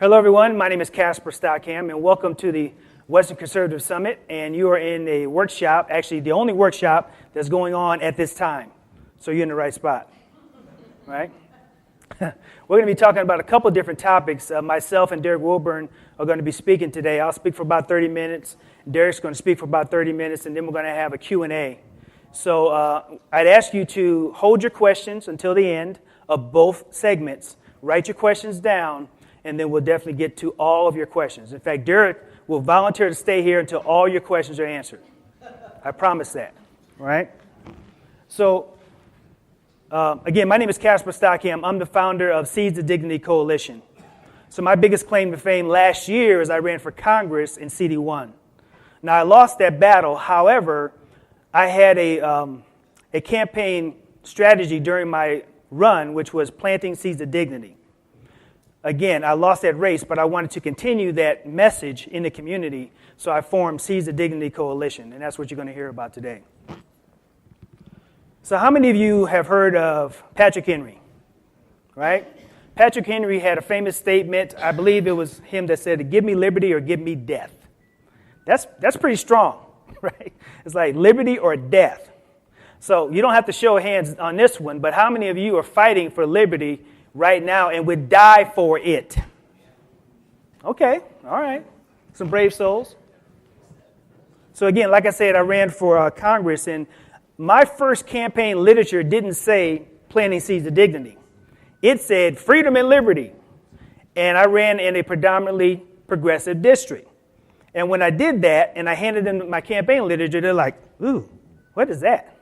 Hello, everyone. My name is Casper Stockham, and welcome to the Western Conservative Summit. And you are in a workshop, actually the only workshop that's going on at this time. So you're in the right spot, right? We're going to be talking about a couple different topics. Myself and Derek Wilburn are going to be speaking today. I'll speak for about 30 minutes. Derek's going to speak for about 30 minutes, and then we're going to have a Q&A. So I'd ask you to hold your questions until the end of both segments. Write your questions down, and then we'll definitely get to all of your questions. In fact, Derek will volunteer to stay here until all your questions are answered. I promise that, right? So, again, my name is Casper Stockham. I'm the founder of Seeds of Dignity Coalition. So my biggest claim to fame last year is I ran for Congress in CD1. Now, I lost that battle. However, I had a campaign strategy during my run, which was planting seeds of dignity. Again, I lost that race, but I wanted to continue that message in the community, so I formed Seeds of Dignity Coalition, and that's what you're going to hear about today. So how many of you have heard of Patrick Henry, right? Patrick Henry had a famous statement. I believe it was him that said, "Give me liberty or give me death." That's pretty strong, right? It's like liberty or death. So you don't have to show hands on this one, but how many of you are fighting for liberty right now and would die for it? Okay, all right. Some brave souls. So again, like I said, I ran for Congress, and my first campaign literature didn't say planting seeds of dignity. It said freedom and liberty. And I ran in a predominantly progressive district. And when I did that, and I handed them my campaign literature, they're like, ooh, what is that?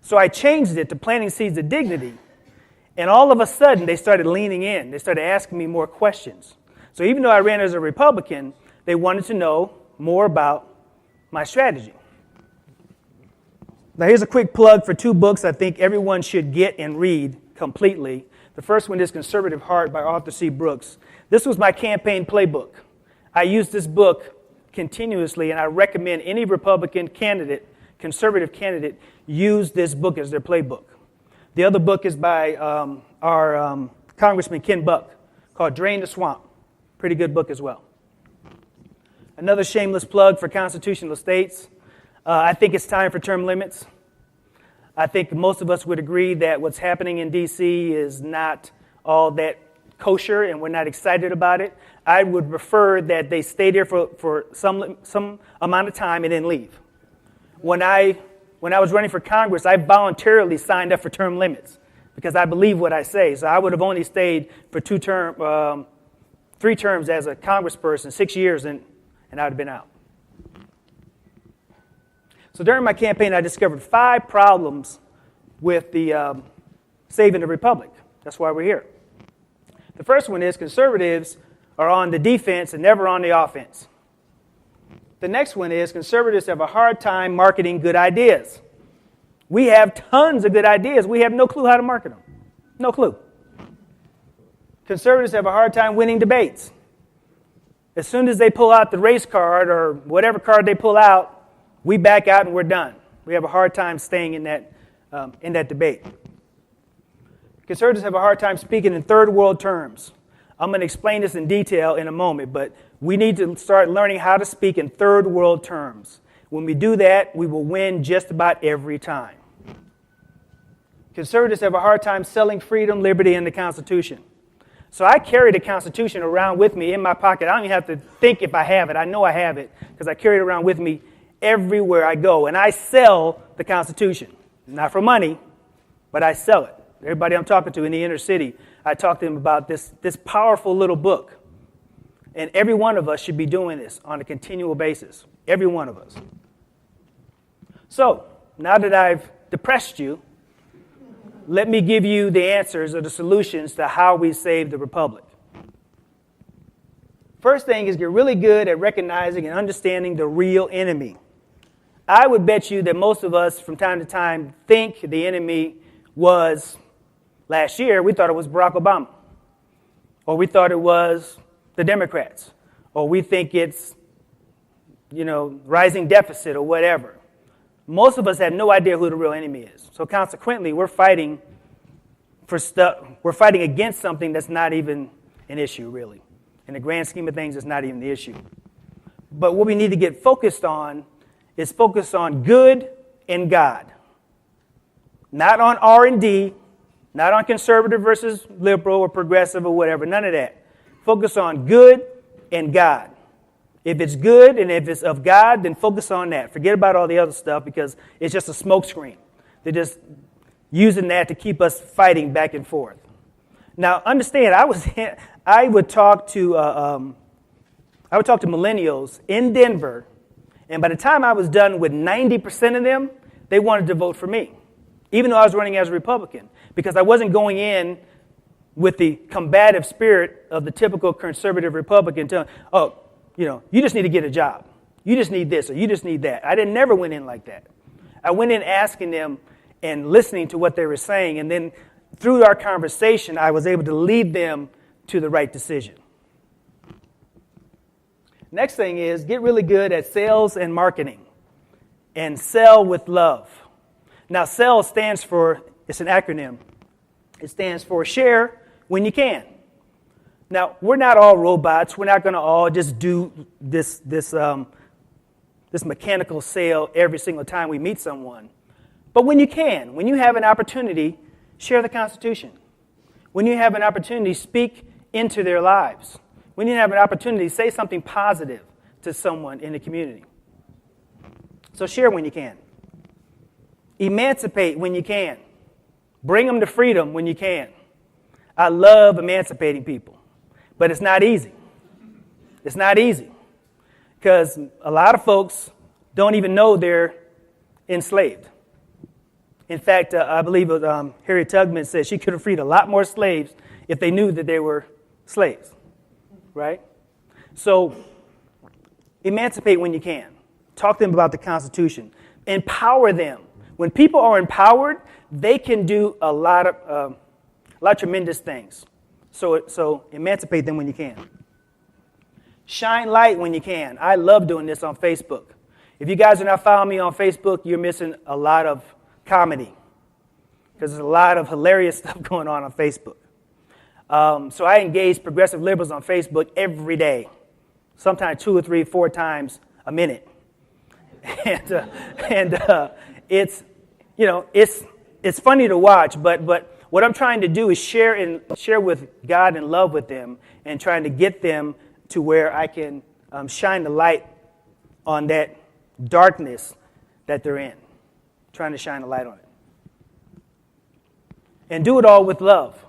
So I changed it to planting seeds of dignity. And all of a sudden, they started leaning in. They started asking me more questions. So even though I ran as a Republican, they wanted to know more about my strategy. Now, here's a quick plug for two books I think everyone should get and read completely. The first one is Conservative Heart by Arthur C. Brooks. This was my campaign playbook. I used this book continuously, and I recommend any Republican candidate, conservative candidate, use this book as their playbook. The other book is by our Congressman Ken Buck, called Drain the Swamp. Pretty good book as well. Another shameless plug for constitutional states. I think it's time for term limits. I think most of us would agree that what's happening in D.C. is not all that kosher, and we're not excited about it. I would prefer that they stay there for some amount of time and then leave. When I was running for Congress, I voluntarily signed up for term limits because I believe what I say. So I would have only stayed for 3 terms as a congressperson, 6 years, and I would have been out. So during my campaign, I discovered 5 problems with the saving the republic. That's why we're here. The first one is conservatives are on the defense and never on the offense. The next one is conservatives have a hard time marketing good ideas. We have tons of good ideas. We have no clue how to market them. No clue. Conservatives have a hard time winning debates. As soon as they pull out the race card or whatever card they pull out, we back out and we're done. We have a hard time staying in that debate. Conservatives have a hard time speaking in third world terms. I'm going to explain this in detail in a moment, but we need to start learning how to speak in third world terms. When we do that, we will win just about every time. Conservatives have a hard time selling freedom, liberty, and the Constitution. So I carry the Constitution around with me in my pocket. I don't even have to think if I have it. I know I have it because I carry it around with me everywhere I go. And I sell the Constitution. Not for money, but I sell it. Everybody I'm talking to in the inner city, I talk to them about this powerful little book. And every one of us should be doing this on a continual basis. Every one of us. So, now that I've depressed you, let me give you the answers or the solutions to how we save the republic. First thing is get really good at recognizing and understanding the real enemy. I would bet you that most of us from time to time think the enemy was, last year, we thought it was Barack Obama. Or we thought it was the Democrats. Or we think it's, rising deficit or whatever. Most of us have no idea who the real enemy is. So consequently, we're fighting against something that's not even an issue, really. In the grand scheme of things, it's not even the issue. But what we need to get focused on is focus on good and God. Not on R&D, not on conservative versus liberal or progressive or whatever, none of that. Focus on good and God. If it's good and if it's of God, then focus on that. Forget about all the other stuff because it's just a smokescreen. They're just using that to keep us fighting back and forth. Now, understand, I would talk to millennials in Denver, and by the time I was done with 90% of them, they wanted to vote for me, even though I was running as a Republican, because I wasn't going in with the combative spirit of the typical conservative Republican telling, you just need to get a job. You just need this or you just need that. I never went in like that. I went in asking them and listening to what they were saying, and then through our conversation, I was able to lead them to the right decision. Next thing is get really good at sales and marketing and sell with love. Now, sell stands for, it's an acronym. It stands for share when you can. Now, we're not all robots. We're not going to all just do this mechanical sale every single time we meet someone. But when you can, when you have an opportunity, share the Constitution. When you have an opportunity, speak into their lives. When you have an opportunity, say something positive to someone in the community. So share when you can. Emancipate when you can. Bring them to freedom when you can. I love emancipating people, but it's not easy. It's not easy because a lot of folks don't even know they're enslaved. In fact, I believe Harriet Tubman said she could have freed a lot more slaves if they knew that they were slaves, right? So emancipate when you can. Talk to them about the Constitution. Empower them. When people are empowered, they can do a lot of tremendous things. So emancipate them when you can. Shine light when you can. I love doing this on Facebook. If you guys are not following me on Facebook, you're missing a lot of comedy because there's a lot of hilarious stuff going on Facebook. So I engage progressive liberals on Facebook every day, sometimes 2 or 3, 4 times a minute. And it's funny to watch, but what I'm trying to do is share with God and love with them and trying to get them to where I can shine the light on that darkness that they're in, trying to shine a light on it. And do it all with love.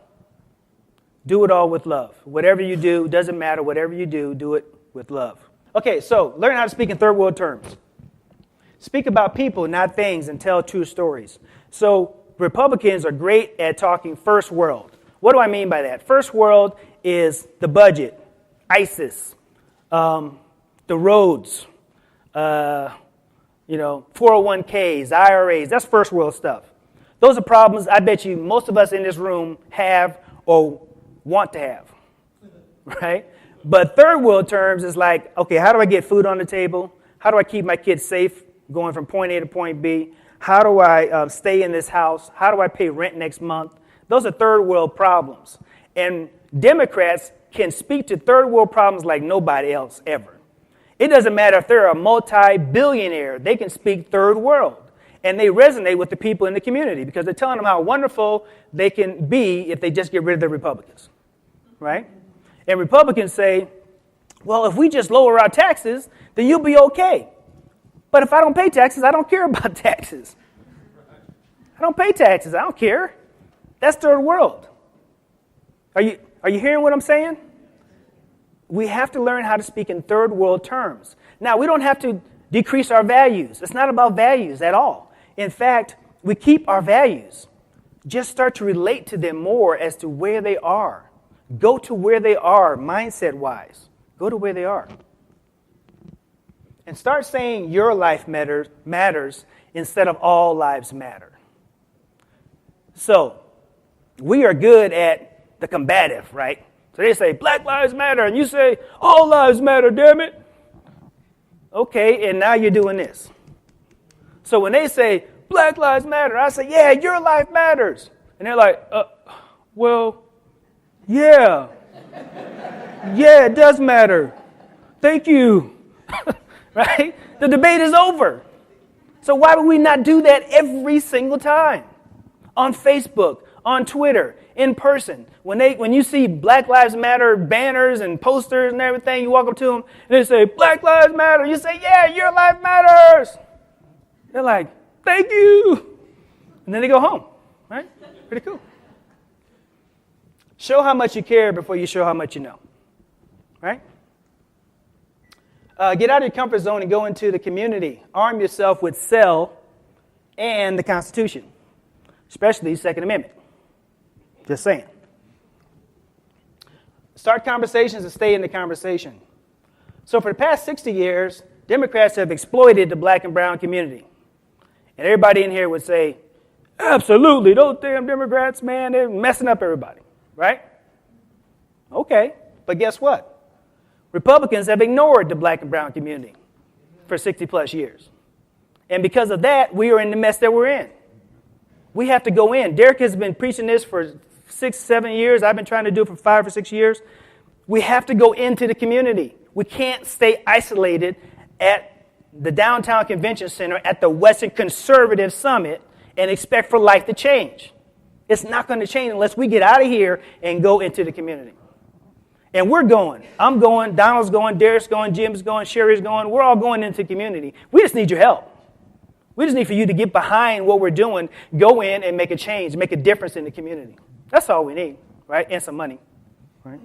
Do it all with love. Whatever you do, doesn't matter. Whatever you do it with love. Okay, so learn how to speak in third world terms. Speak about people, not things, and tell true stories. So Republicans are great at talking first world. What do I mean by that? First world is the budget, ISIS, the roads, 401ks, IRAs. That's first world stuff. Those are problems I bet you most of us in this room have or want to have, right? But third world terms is like, okay, how do I get food on the table? How do I keep my kids safe going from point A to point B? How do I stay in this house? How do I pay rent next month? Those are third world problems. And Democrats can speak to third world problems like nobody else ever. It doesn't matter if they're a multi-billionaire. They can speak third world. And they resonate with the people in the community because they're telling them how wonderful they can be if they just get rid of the Republicans, right? And Republicans say, well, if we just lower our taxes, then you'll be okay. But if I don't pay taxes, I don't care about taxes. I don't pay taxes. I don't care. That's third world. Are you hearing what I'm saying? We have to learn how to speak in third world terms. Now, we don't have to decrease our values. It's not about values at all. In fact, we keep our values. Just start to relate to them more as to where they are. Go to where they are, mindset-wise. Go to where they are. And start saying your life matters instead of all lives matter. So, we are good at the combative, right? So they say, Black lives matter, and you say, all lives matter, damn it. Okay, and now you're doing this. So when they say, Black lives matter, I say, yeah, your life matters. And they're like, well, yeah. Yeah, it does matter. Thank you. Right? The debate is over. So why would we not do that every single time? On Facebook, on Twitter, in person. When you see Black Lives Matter banners and posters and everything, you walk up to them and they say, Black Lives Matter. You say, yeah, your life matters. They're like, thank you. And then they go home. Right? Pretty cool. Show how much you care before you show how much you know. Right? Get out of your comfort zone and go into the community. Arm yourself with SEL and the Constitution, especially the Second Amendment. Just saying. Start conversations and stay in the conversation. So for the past 60 years, Democrats have exploited the black and brown community. And everybody in here would say, absolutely, those damn Democrats, man, they're messing up everybody. Right? Okay, but guess what? Republicans have ignored the black and brown community for 60 plus years. And because of that, we are in the mess that we're in. We have to go in. Derek has been preaching this for 6, 7 years. I've been trying to do it for 5 or 6 years. We have to go into the community. We can't stay isolated at the downtown convention center at the Western Conservative Summit and expect for life to change. It's not going to change unless we get out of here and go into the community. And we're going. I'm going. Donald's going. Derek's going. Jim's going. Sherry's going. We're all going into the community. We just need your help. We just need for you to get behind what we're doing, go in and make a change, make a difference in the community. That's all we need, right? And some money, right?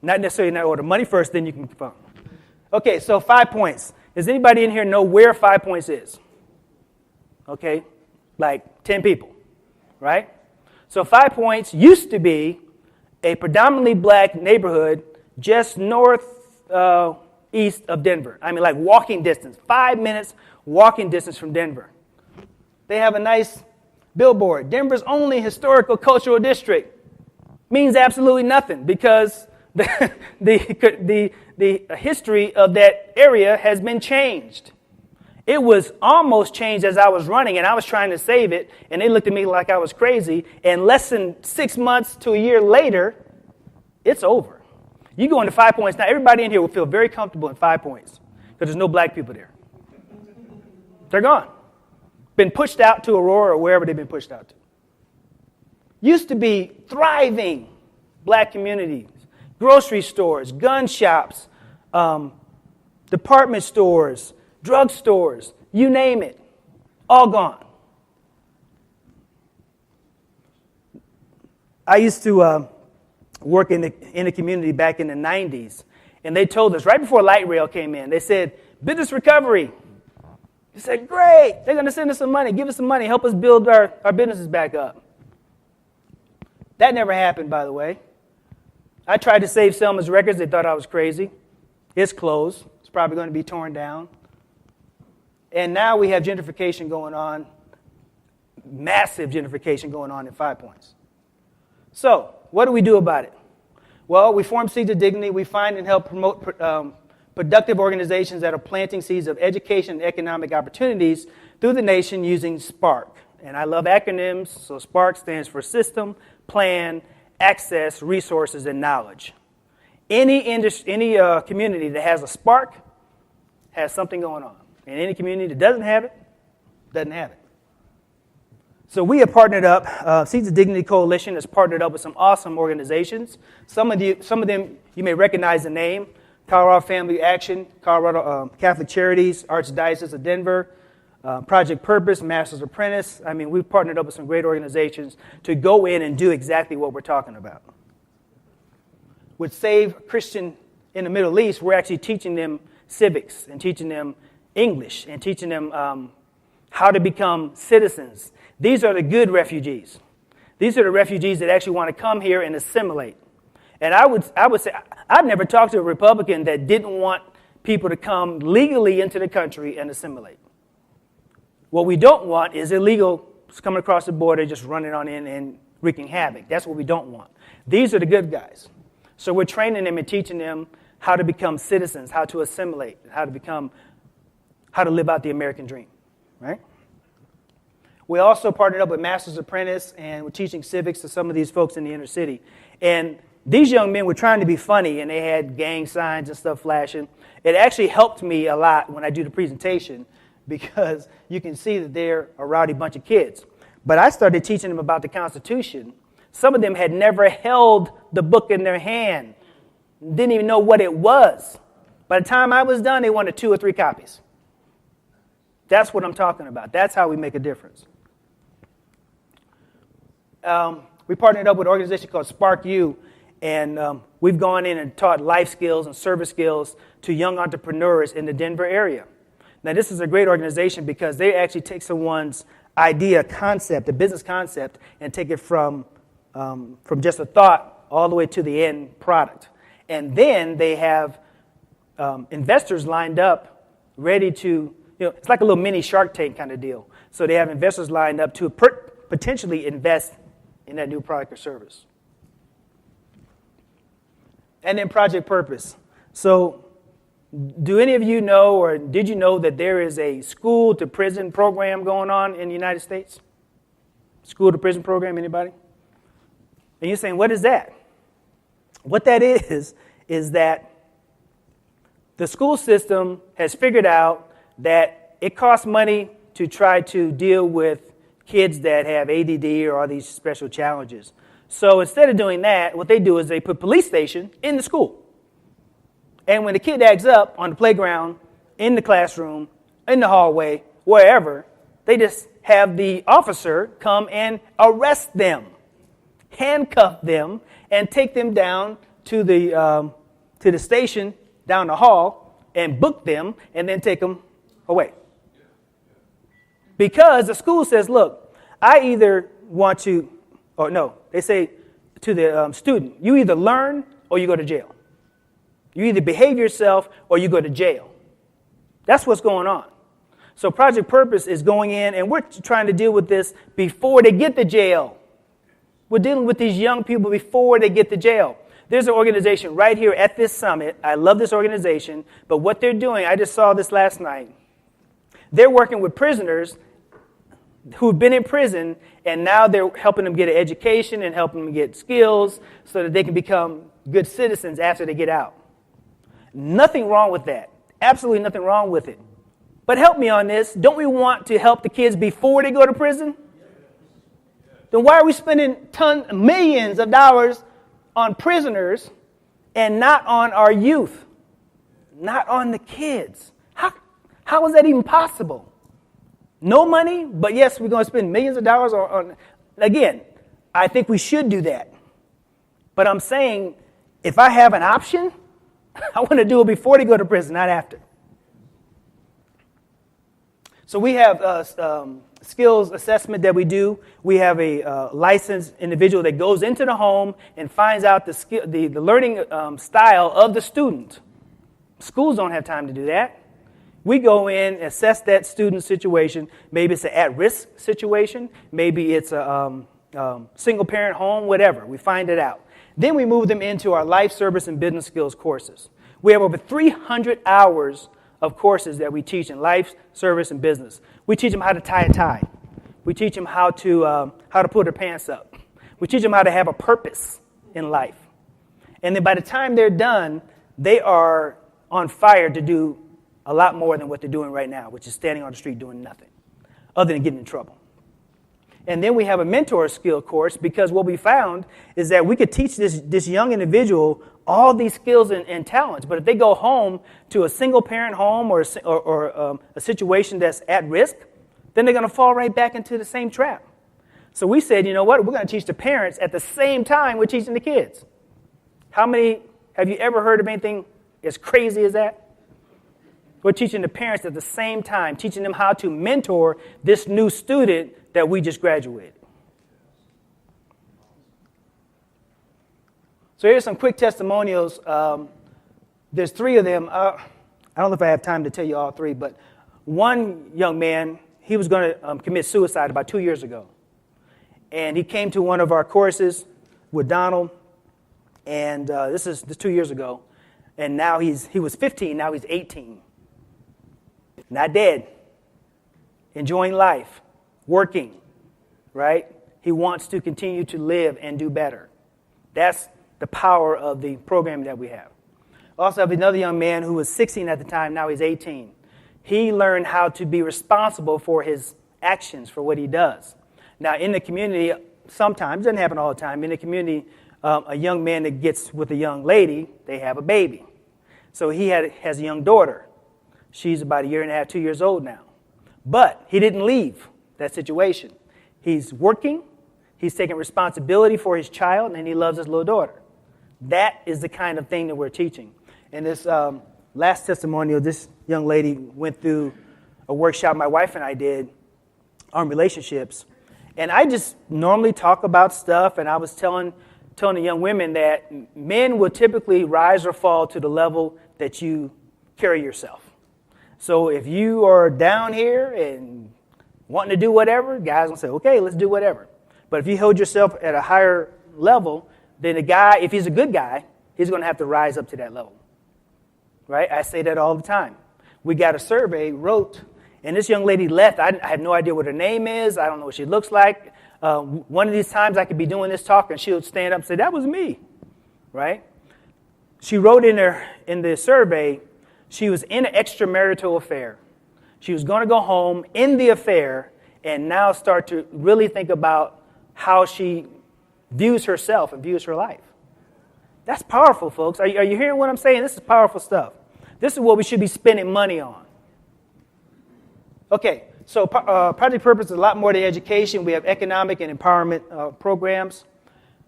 Not necessarily in that order. Money first, then you can fund. Okay, so 5 points. Does anybody in here know where 5 points is? Okay, like 10 people, right? So 5 points used to be a predominantly black neighborhood just east of Denver. I mean, like walking distance, 5 minutes walking distance from Denver. They have a nice billboard. Denver's only historical cultural district. Means absolutely nothing because the history of that area has been changed. It was almost changed as I was running, and I was trying to save it, and they looked at me like I was crazy, and less than 6 months to a year later, it's over. You go into 5 points. Now, everybody in here will feel very comfortable in 5 points because there's no black people there. They're gone. Been pushed out to Aurora or wherever they've been pushed out to. Used to be thriving black communities, grocery stores, gun shops, department stores, drug stores, you name it, all gone. I used to work in the community back in the 90s, and they told us right before light rail came in, they said, business recovery. They said, great, they're going to send us some money, give us some money, help us build our businesses back up. That never happened, by the way. I tried to save Selma's Records. They thought I was crazy. It's closed. It's probably going to be torn down. And now we have gentrification going on, massive gentrification going on in 5 points. So, what do we do about it? Well, we form Seeds of Dignity. We find and help promote productive organizations that are planting seeds of education and economic opportunities through the nation using SPARK. And I love acronyms, so SPARK stands for System, Plan, Access, Resources, and Knowledge. Any community that has a SPARK has something going on. And any community that doesn't have it, doesn't have it. So we have partnered up, Seeds of Dignity Coalition has partnered up with some awesome organizations. Some of them, you may recognize the name, Colorado Family Action, Colorado Catholic Charities, Archdiocese of Denver, Project Purpose, Master's Apprentice. I mean, we've partnered up with some great organizations to go in and do exactly what we're talking about. With Save Christian in the Middle East, we're actually teaching them civics and teaching them English and teaching them how to become citizens. These are the good refugees. These are the refugees that actually want to come here and assimilate. And I would say, I've never talked to a Republican that didn't want people to come legally into the country and assimilate. What we don't want is illegals coming across the border, just running on in and wreaking havoc. That's what we don't want. These are the good guys. So we're training them and teaching them how to become citizens, how to assimilate, how to live out the American dream, right? We also partnered up with Master's Apprentice, and we're teaching civics to some of these folks in the inner city. And These young men were trying to be funny, and they had gang signs and stuff flashing. It actually helped me a lot when I do the presentation because you can see that they're a rowdy bunch of kids. But I started teaching them about the Constitution. Some of them had never held the book in their hand, didn't even know what it was. By the time I was done, they wanted 2 or 3 copies. That's what I'm talking about. That's how we make a difference. We partnered up with an organization called Spark U, and we've gone in and taught life skills and service skills to young entrepreneurs in the Denver area. Now, this is a great organization because they actually take someone's idea, concept, a business concept, and take it from just a thought all the way to the end product. And then they have investors lined up ready to, it's like a little mini Shark Tank kind of deal. So they have investors lined up to potentially invest in that new product or service. And then Project Purpose. So do any of you know, or did you know that there is a school to prison program going on in the United States? School to prison program, anybody? And you're saying, what is that? What that is that the school system has figured out that it costs money to try to deal with kids that have ADD or all these special challenges. So instead of doing that, what they do is they put police station in the school. And when the kid acts up on the playground, in the classroom, in the hallway, wherever, they just have the officer come and arrest them, handcuff them, and take them down to the station down the hall and book them and then take them away. Because the school says, look, I either want to, or no, they say to the student, you either learn or you go to jail. You either behave yourself or you go to jail. That's what's going on. So Project Purpose is going in, and we're trying to deal with this before they get to jail. We're dealing with these young people before they get to jail. There's an organization right here at this summit. I love this organization, but what they're doing, I just saw this last night. They're working with prisoners who've been in prison, and now they're helping them get an education and helping them get skills so that they can become good citizens after they get out. Nothing wrong with that. Absolutely nothing wrong with it. But help me on this. Don't we want to help the kids before they go to prison? Then why are we spending millions of dollars on prisoners and not on our youth? Not on the kids? How is that even possible? No money, but yes, we're going to spend millions of dollars on. Again, I think we should do that. But I'm saying, if I have an option, I want to do it before they go to prison, not after. So we have skills assessment that we do. We have a licensed individual that goes into the home and finds out the learning style of the student. Schools don't have time to do that. We go in, assess that student's situation. Maybe it's an at-risk situation. Maybe it's a single-parent home, whatever. We find it out. Then we move them into our life, service, and business skills courses. We have over 300 hours of courses that we teach in life, service, and business. We teach them how to tie a tie. We teach them how to pull their pants up. We teach them how to have a purpose in life. And then by the time they're done, they are on fire to do a lot more than what they're doing right now, which is standing on the street doing nothing other than getting in trouble. And then we have a mentor skill course because what we found is that we could teach this young individual all these skills and talents, but if they go home to a single-parent home or a situation that's at risk, then they're going to fall right back into the same trap. So we said, you know what, we're going to teach the parents at the same time we're teaching the kids. How many have you ever heard of anything as crazy as that? We're teaching the parents at the same time, teaching them how to mentor this new student that we just graduated. So here's some quick testimonials. There's 3 of them. I don't know if I have time to tell you all 3, but one young man, he was going to commit suicide about 2 years ago. And he came to one of our courses with Donald, and this is 2 years ago. And now he was 15, now he's 18. Not dead. Enjoying life. Working. Right? He wants to continue to live and do better. That's the power of the program that we have. Also have another young man who was 16 at the time, now he's 18. He learned how to be responsible for his actions, for what he does. Now in the community, sometimes, it doesn't happen all the time, in the community, a young man that gets with a young lady, they have a baby. So he has a young daughter. She's about 1.5 years, 2 years old now. But he didn't leave that situation. He's working, he's taking responsibility for his child, and he loves his little daughter. That is the kind of thing that we're teaching. And this last testimonial, this young lady went through a workshop my wife and I did on relationships. And I just normally talk about stuff, and I was telling the young women that men will typically rise or fall to the level that you carry yourself. So if you are down here and wanting to do whatever, guys will say, okay, let's do whatever. But if you hold yourself at a higher level, then a guy, if he's a good guy, he's going to have to rise up to that level. Right? I say that all the time. We got a survey, wrote, and this young lady left. I have no idea what her name is. I don't know what she looks like. One of these times I could be doing this talk and she'll stand up and say, that was me. Right? She wrote in the survey, she was in an extramarital affair. She was going to go home in the affair and now start to really think about how she views herself and views her life. That's powerful, folks. Are you hearing what I'm saying? This is powerful stuff. This is what we should be spending money on. Okay, so Project Purpose is a lot more than education. We have economic and empowerment programs.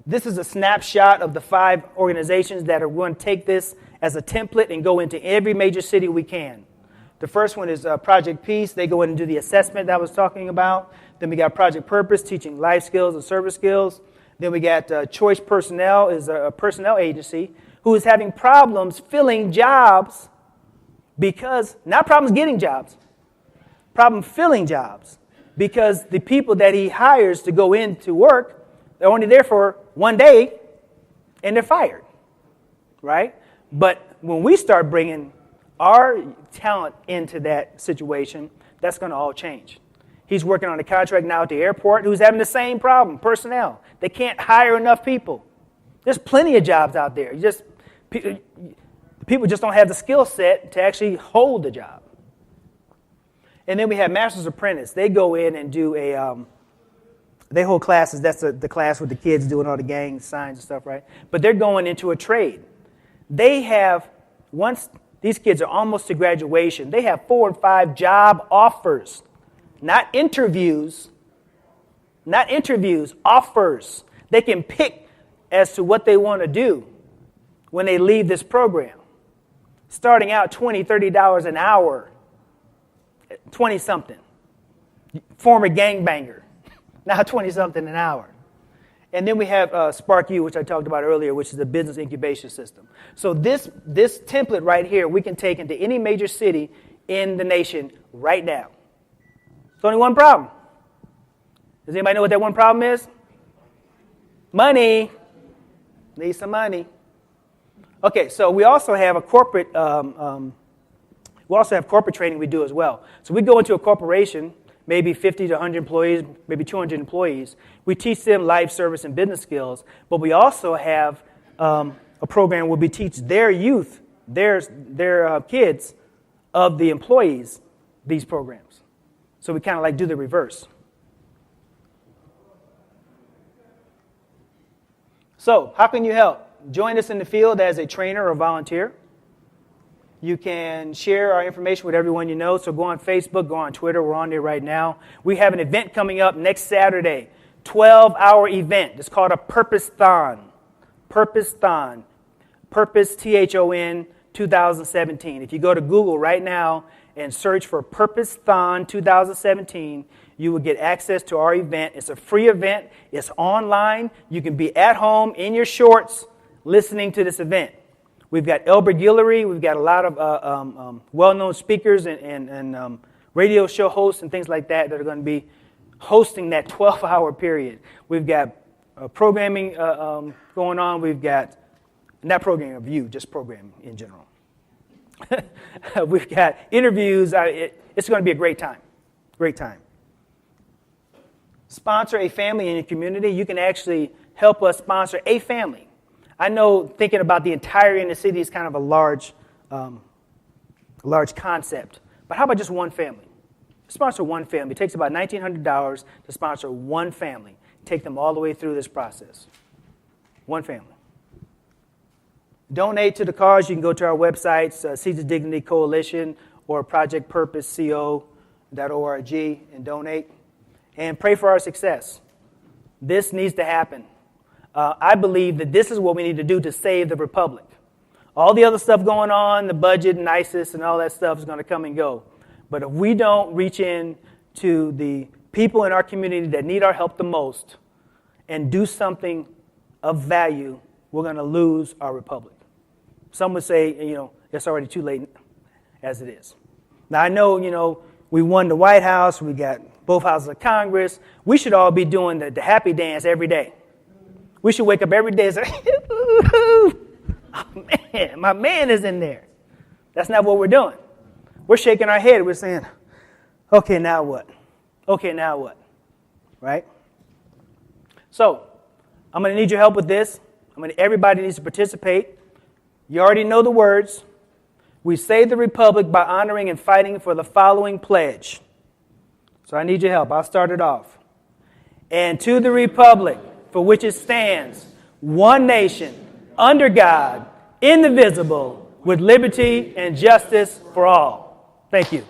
This is a snapshot of the 5 organizations that are going to take this as a template and go into every major city we can. The first one is Project Peace. They go in and do the assessment that I was talking about. Then we got Project Purpose, teaching life skills and service skills. Then we got Choice Personnel, is a personnel agency who is having problems filling jobs because, not problems getting jobs, problem filling jobs because the people that he hires to go in to work, they're only there for one day and they're fired, right? But when we start bringing our talent into that situation, that's going to all change. He's working on a contract now at the airport who's having the same problem, personnel. They can't hire enough people. There's plenty of jobs out there. People just don't have the skill set to actually hold the job. And then we have Master's Apprentice. They go in and do they hold classes. That's the class with the kids doing all the gang signs and stuff, right? But they're going into a trade. They have, once these kids are almost to graduation, they have 4 and 5 job offers. Not interviews, offers. They can pick as to what they want to do when they leave this program. Starting out $20, $30 an hour, 20-something. Former gangbanger, now 20-something an hour. And then we have Spark U, which I talked about earlier, which is a business incubation system. So this template right here, we can take into any major city in the nation right now. There's only one problem. Does anybody know what that one problem is? Money. Need some money. Okay, so we also have a corporate. We also have corporate training we do as well. So we go into a corporation, maybe 50 to 100 employees, maybe 200 employees. We teach them life, service, and business skills. But we also have a program where we teach their youth, their kids of the employees, these programs. So we kind of like do the reverse. So how can you help? Join us in the field as a trainer or volunteer. You can share our information with everyone you know. So go on Facebook, go on Twitter. We're on there right now. We have an event coming up next Saturday, 12-hour event. It's called a Purpose-thon. Purpose-thon. Purpose, T-H-O-N, 2017. If you go to Google right now and search for Purpose-thon 2017, you will get access to our event. It's a free event. It's online. You can be at home in your shorts listening to this event. We've got Elbert Guillory. We've got a lot of well-known speakers and radio show hosts and things like that are going to be hosting that 12-hour period. We've got programming going on. We've got, not programming of you, just programming in general. We've got interviews. It's going to be a great time. Great time. Sponsor a family in your community. You can actually help us sponsor a family. I know thinking about the entire inner city is kind of a large concept. But how about just one family? Sponsor one family. It takes about $1,900 to sponsor one family. Take them all the way through this process. One family. Donate to the cause. You can go to our websites, Seeds of Dignity Coalition or projectpurposeco.org and donate. And pray for our success. This needs to happen. I believe that this is what we need to do to save the republic. All the other stuff going on, the budget and ISIS and all that stuff is going to come and go. But if we don't reach in to the people in our community that need our help the most and do something of value, we're going to lose our republic. Some would say, it's already too late as it is. Now, I know, we won the White House. We got both houses of Congress. We should all be doing the happy dance every day. We should wake up every day and say, oh, man, my man is in there. That's not what we're doing. We're shaking our head. We're saying, okay, now what? Okay, now what? Right? So, I'm going to need your help with this. Everybody needs to participate. You already know the words. We save the republic by honoring and fighting for the following pledge. So I need your help. I'll start it off. And to the republic for which it stands, one nation, under God, indivisible, with liberty and justice for all. Thank you.